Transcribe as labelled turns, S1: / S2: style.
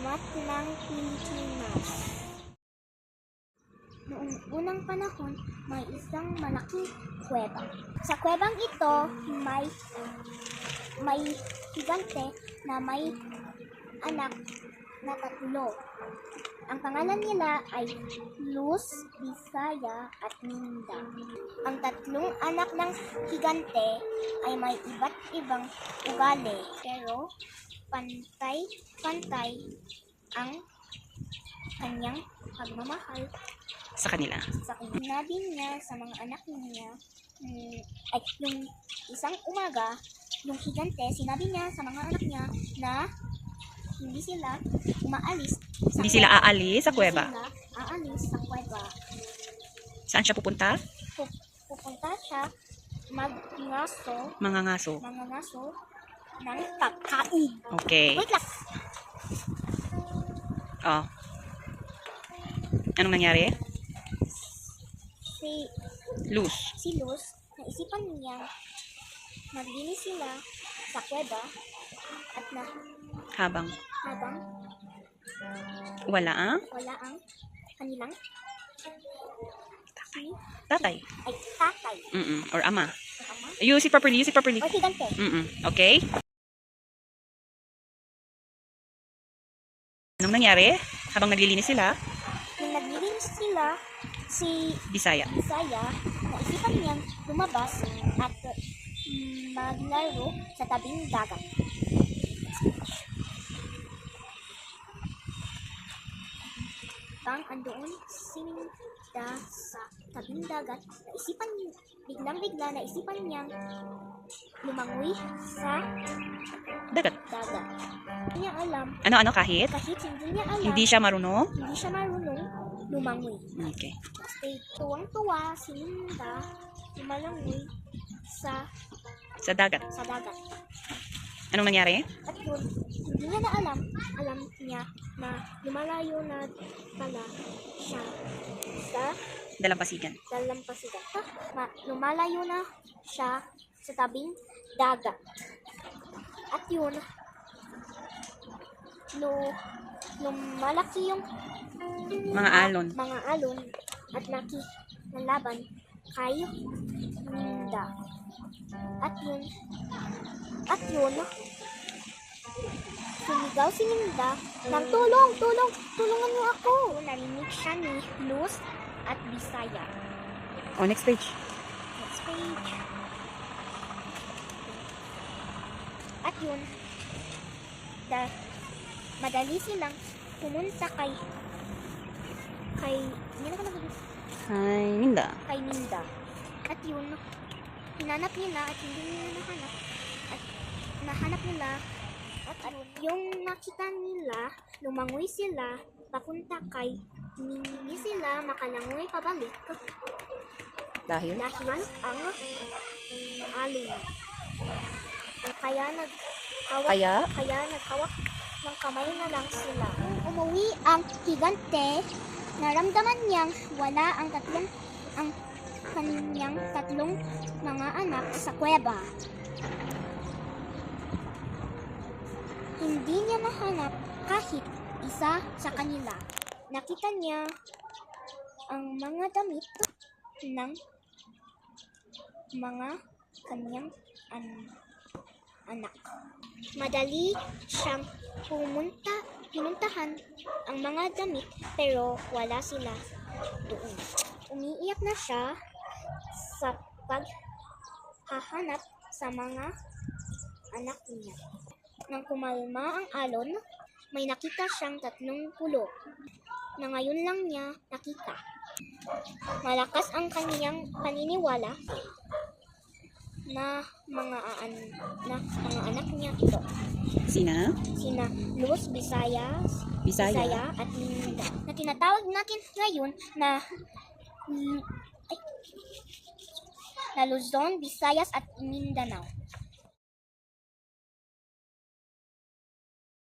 S1: Salamat ng Pilipinas. Noong unang panahon, may isang malaking kuweba. Sa kuwebang ito, may higante na may anak na tatlo. Ang pangalan nila ay Luz, Bisaya at Minda. Ang tatlong anak ng higante ay may iba't ibang ugali, pero pantay-pantay ang kanyang pagmamahal
S2: Sa kanila.
S1: sa sinabi niya sa mga anak niya. Ay, yung isang umaga, yung higante, sinabi niya sa mga anak niya na hindi sila umaalis sa
S2: Hindi sila aalis sa kuweba.
S1: Hindi sila aalis sa kuweba.
S2: Saan siya pupunta?
S1: Pupunta siya
S2: Mga ngaso.
S1: ng pagkain.
S2: Okay.
S1: Wait lang.
S2: Oh. Anong nangyari?
S1: Si Luz, naisipan niya maglinis sila sa kuweba at
S2: Habang
S1: habang
S2: wala ang
S1: wala ang kanilang
S2: tatay.
S1: tatay.
S2: Or ama.
S1: Ama?
S2: Use it properly.
S1: O higante.
S2: Okay. Anong nangyari? Habang naglilinis sila?
S1: Nung naglilinis sila, si
S2: Bisaya.
S1: naisipan niyang lumabas at maglaro sa tabing dagat. Bang andoon sininda sa tabing dagat, biglang-bigla naisipan niyang lumangoy sa
S2: Dagat.
S1: dagat. Hindi niya alam,
S2: Ano kahit?
S1: kahit hindi niya alam,
S2: Hindi siya marunong?
S1: hindi siya marunong lumangoy.
S2: Okay.
S1: Kasi tuwang-tuwa si Linda lumalangoy sa
S2: Dagat.
S1: dagat.
S2: Anong nangyari?
S1: At yun, hindi niya na alam niya na lumalayo na pala siya sa
S2: Dalampasigan.
S1: dalampasigan. Lumalayo na siya sa tabing dagat. At yun, lumalaki yung
S2: Mga alon.
S1: at nalaban kay Minda. At yun, sumigaw si Minda ng tulungan niyo ako. Narinig siya ni Luz at Bisaya.
S2: Oh, next page.
S1: Next page. At yun, madali silang pumunta kay
S2: Hi, Minda.
S1: kay Minda. At yun, hinanap nila at hindi nila nahanap. At nahanap nila at yung nakita nila, lumangoy sila papunta kay hindi sila makalangoy pabalik
S2: Dahil?
S1: dahil ang alon. Kaya nagkawak ng kamay na lang sila. Umuwi ang higante, naramdaman niyang wala ang kanyang tatlong mga anak sa kuweba. Hindi niya nahanap kahit isa sa kanila. Nakita niya ang mga damit ng mga kanyang anak. Madali siyang pinuntahan ang mga damit pero wala sila doon. Umiiyak na siya sa paghahanap sa mga anak niya. Nang kumalma ang alon, may nakita siyang tatlong pulo na ngayon lang niya nakita. Malakas ang kaniyang paniniwala na mga anak niya ito.
S2: Sina
S1: Luz, Bisaya at Minda. Na tinatawag natin ngayon na Luzon, Visayas at Mindanao.